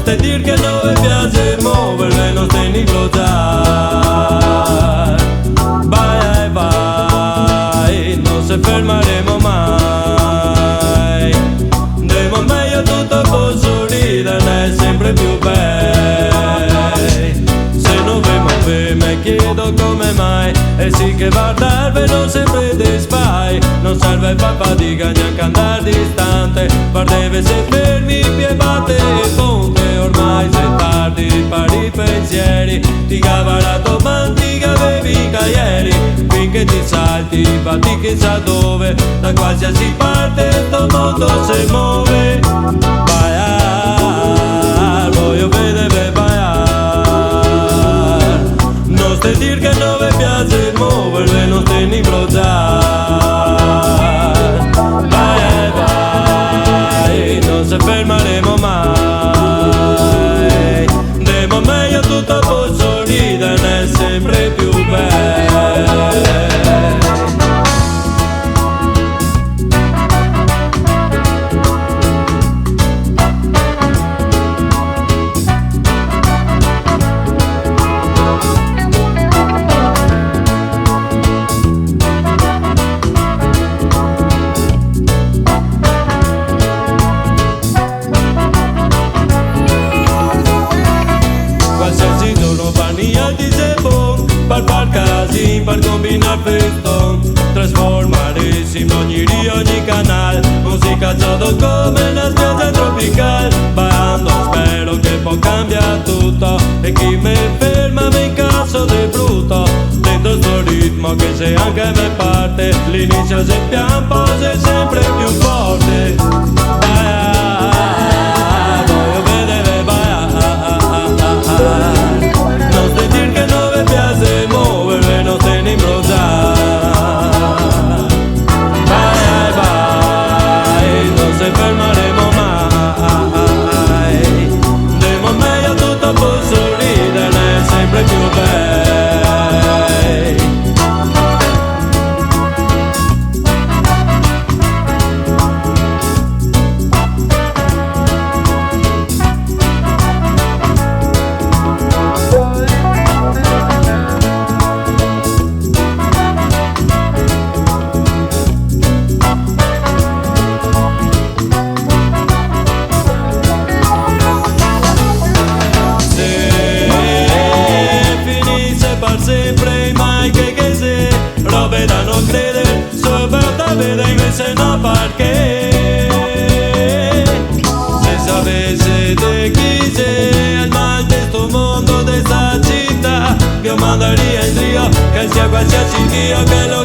Sentir que no me piace moverme, no sé ni flotar. Vai, vai, non se fermeremo mai. Andiamo meglio, tutto può sorridere, sempre più bei. Se non ve me chiedo come mai. E sì che guardarvi non sempre desfai. Non serve far fatica neanche andare distante. Guardevi se fermi, pievate e ponte. Ormai sei tardi, ripari i pensieri. Ti cava la domantica avevi ieri. Finché ti salti, batti chissà dove. Da qualsiasi parte sto mondo si muove. Bailar, voglio vedere bailar. Non stai dir che non mi piace muovermi, non stai ni blozzar. Vai, vai, non si fermeremo mai. Andiamo meglio, tutto può sorridere, sempre più bello. Per far casino, per combinare festo, trasformarsi in ogni rio, ogni canale. Musica sotto come una spiaggia tropicale. Ballando spero che può cambiare tutto. E chi mi ferma mi incasso di brutto. Dentro sto ritmo che se anche me parte. L'inizio se pian poi è sempre più forte. Voglio vedere bailar. Non stai dir che non mi piace muovermi, non stai ni blozzar. Vai, vai, non si fermeremo mai. Andiamo meglio, tutto può sorridere, sempre più bello. Sempre mai che se robe da non credere sopra da vedere invece no perché se sapesse di chi c'è al mal di sto mondo di sta città che io mandaria in trio che sia qualsiasi dio che lo